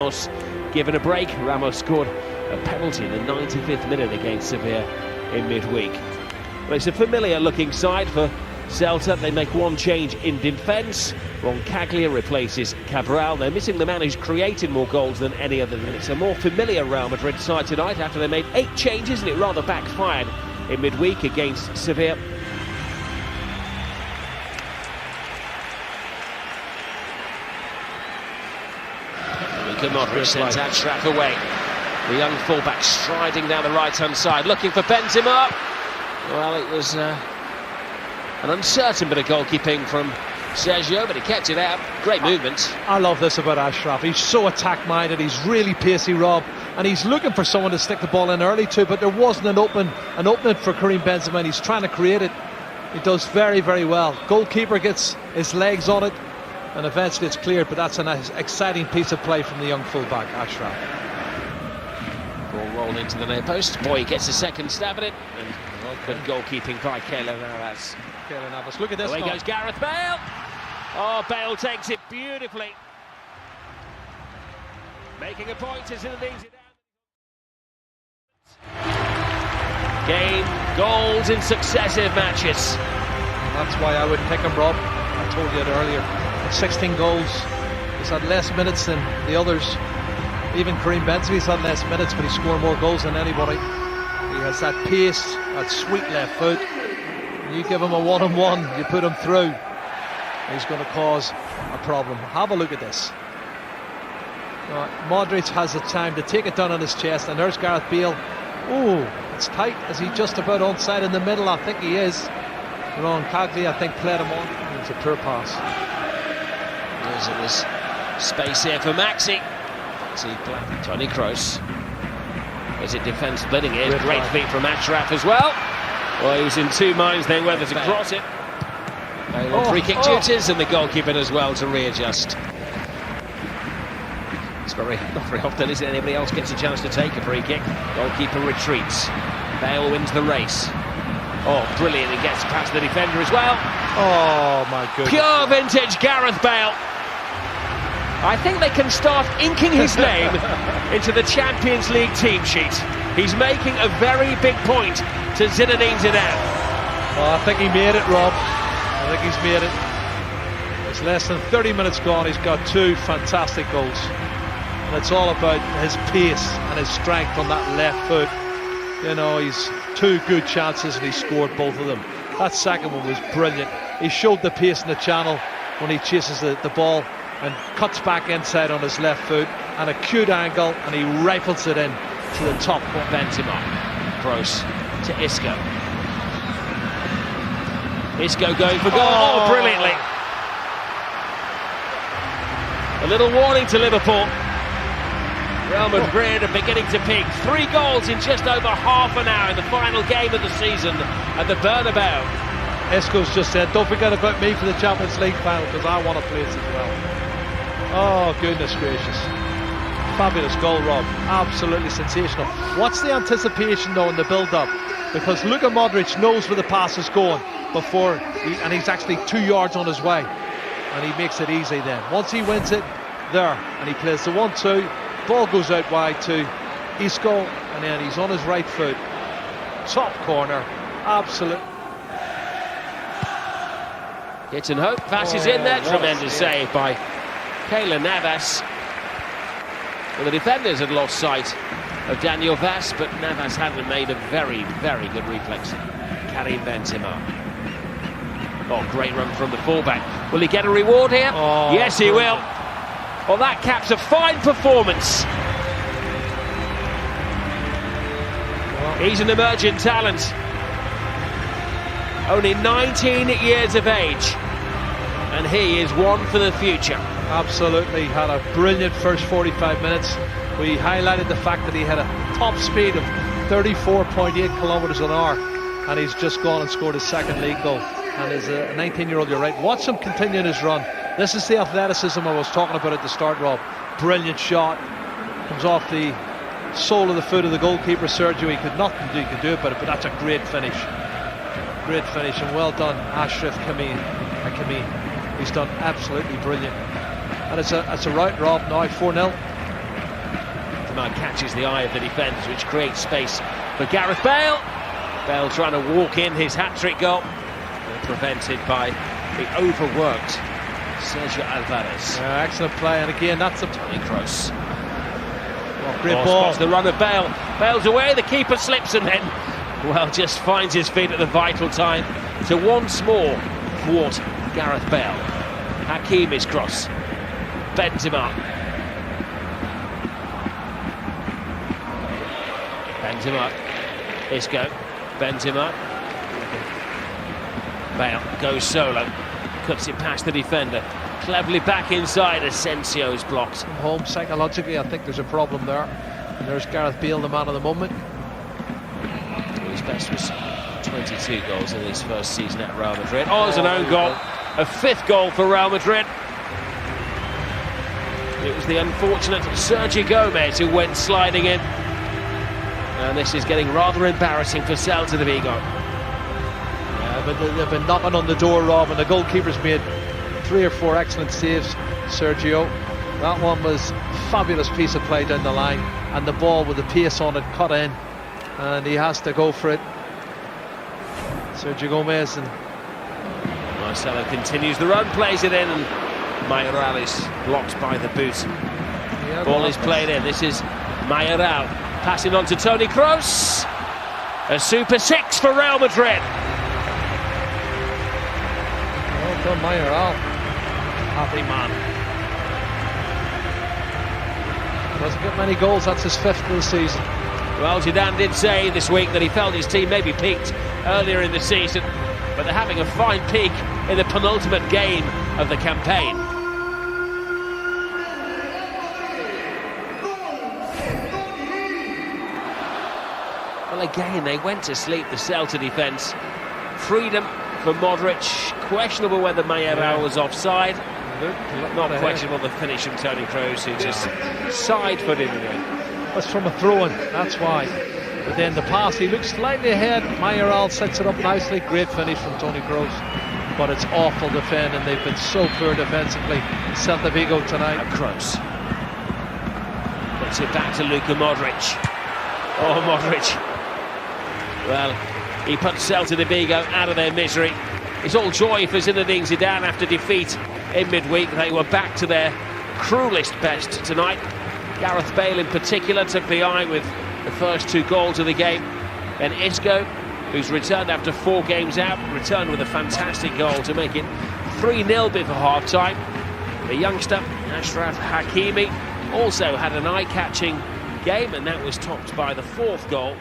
Ramos given a break. Ramos scored a penalty in the 95th minute against Sevilla in midweek. Well, it's a familiar looking side for Scelta. They make one change in defence. Roncaglia replaces Cabral. They're missing the man who's created more goals than any other. And it's a more familiar Real Madrid side tonight after they made 8 changes and it rather backfired in midweek against Sevilla. Modric sends اشترك away. The young fullback striding down the right-hand side, looking for Benzema. Well, it was an uncertain bit of goalkeeping from Sergio, but he kept it out. Great movement. I love this about اشترك. He's so attack-minded. He's really pacey, Rob, and he's looking for someone to stick the ball in early too. But there wasn't an opening for Karim Benzema, and he's trying to create it. He does very, very well. Goalkeeper gets his legs on it, and eventually it's cleared, but that's an exciting piece of play from the young fullback, اشترك. Ball rolled into the near post. Boy, he gets a second stab at it. And good goalkeeping by Keylor Navas. Look at this. Away goes Gareth Bale. Oh, Bale takes it beautifully. Making a point as it leads it down. Game goals in successive matches. That's why I would pick him, Rob. I told you it earlier. 16 goals. He's had less minutes than the others. Even Karim Benzema's had less minutes, but he's scored more goals than anybody. He has that pace, that sweet left foot. You give him a one-on-one, you put him through, he's going to cause a problem. Have a look at this. Modric has the time to take it down on his chest, and there's Gareth Bale. Oh, it's tight. Is he just about onside in the middle? I think he is. Roncaglia, I think, played him on. It's a poor pass. There was space here for Maxi. Tony Kroos. Is it defence splitting here? Great feet from اشترك as well. Well, he was in two minds then whether to cross it. Free kick duties, and the goalkeeper as well to readjust. It's not very often, is it? Anybody else gets a chance to take a free kick. Goalkeeper retreats. Bale wins the race. Oh, brilliant. He gets past the defender as well. Oh, my goodness. Pure vintage Gareth Bale. I think they can start inking his name into the Champions League team sheet. He's making a very big point to Zinedine Zidane. Oh, I think he made it, Rob. I think he's made it. It's less than 30 minutes gone. He's got 2 fantastic goals. And it's all about his pace and his strength on that left foot. You know, he's 2 good chances and he scored both of them. That second one was brilliant. He showed the pace in the channel when he chases the ball and cuts back inside on his left foot, and a cute angle, and he rifles it in to the top. Benzema. Kroos to Isco. Isco going for goal. Oh, brilliantly. A little warning to Liverpool. Real Madrid are beginning to peak. 3 goals in just over half an hour in the final game of the season at the Bernabeu. Isco's just said, don't forget about me for the Champions League final, because I want to play it as well. Oh, goodness gracious. Fabulous goal, Rob. Absolutely sensational. What's the anticipation, though, in the build-up? Because Luka Modric knows where the pass is going and he's actually 2 yards on his way. And he makes it easy then. Once he wins it, there, and he plays the 1-2. Ball goes out wide to Isco, and then he's on his right foot. Top corner. Absolute. Hit and hope. Passes in there. Tremendous save by Keylor Navas. Well, the defenders had lost sight of Daniel Vaz, but Navas hadn't made a very, very good reflex. Karim Benzema. Oh, great run from the fullback. Will he get a reward here? Oh, yes, he will. Well, that caps a fine performance. He's an emerging talent. Only 19 years of age, and he is one for the future. Absolutely, had a brilliant first 45 minutes. We highlighted the fact that he had a top speed of 34.8 kilometres an hour, and he's just gone and scored his second league goal. And as a 19-year-old, you're right, watch him continue his run. This is the athleticism I was talking about at the start, Rob. Brilliant shot, comes off the sole of the foot of the goalkeeper, Sergio. He could nothing do, he could do about it, but that's a great finish. Great finish, and well done, Achraf Hakimi. He's done absolutely brilliant. And it's a right, Rob, now 4-0. Benzema catches the eye of the defenders, which creates space for Gareth Bale. Bale trying to walk in his hat-trick goal, prevented by the overworked Sergio Alvarez. Excellent play, and again that's a Toni Kroos. Great ball. The run of Bale. Bale's away, the keeper slips and then, well, just finds his feet at the vital time to once more thwart Gareth Bale. Hakimi's cross. Benzema. Isco. Benzema. Bale goes solo. Cuts it past the defender. Cleverly back inside. Asensio's blocked. Home psychologically, I think there's a problem there. And there's Gareth Bale, the man of the moment. His best was 22 goals in his first season at Real Madrid. Oh, there's an own goal. A fifth goal for Real Madrid. It was the unfortunate Sergio Gomez who went sliding in. And this is getting rather embarrassing for Celta de Vigo. Yeah, but they've been knocking on the door, Rob, and the goalkeeper's made 3 or 4 excellent saves, Sergio. That one was a fabulous piece of play down the line, and the ball with the pace on it cut in, and he has to go for it. Sergio Gomez, and Marcelo continues the run, plays it in, and Mayoral is blocked by the boot. yeah, Ball is played in. This is Mayoral passing on to Toni Kroos. A super 6 for Real Madrid. Well done, Mayoral. Happy man. Doesn't get many goals, that's his 5th of the season. Well, Zidane did say this week that he felt his team maybe peaked earlier in the season, but they're having a fine peak in the penultimate game of the campaign. Well, again, they went to sleep, the Celta defence. Freedom for Modric. Questionable whether Mayoral was offside. Not questionable the finish from Toni Kroos, who just side-footed it in. That's from a throw-in, that's why. But then the pass, he looks slightly ahead. Mayoral sets it up nicely. Great finish from Toni Kroos. But it's awful defending. They've been so poor defensively. Celta Vigo tonight. Kroos gets it back to Luka Modric. Oh, Modric. Well, he put Celta de Vigo out of their misery. It's all joy for Zinedine Zidane after defeat in midweek. They were back to their cruelest best tonight. Gareth Bale in particular took the eye with the first 2 goals of the game. Then Isco, who's returned after 4 games out, returned with a fantastic goal to make it 3-0 before half-time. The youngster, Achraf Hakimi, also had an eye-catching game, and that was topped by the 4th goal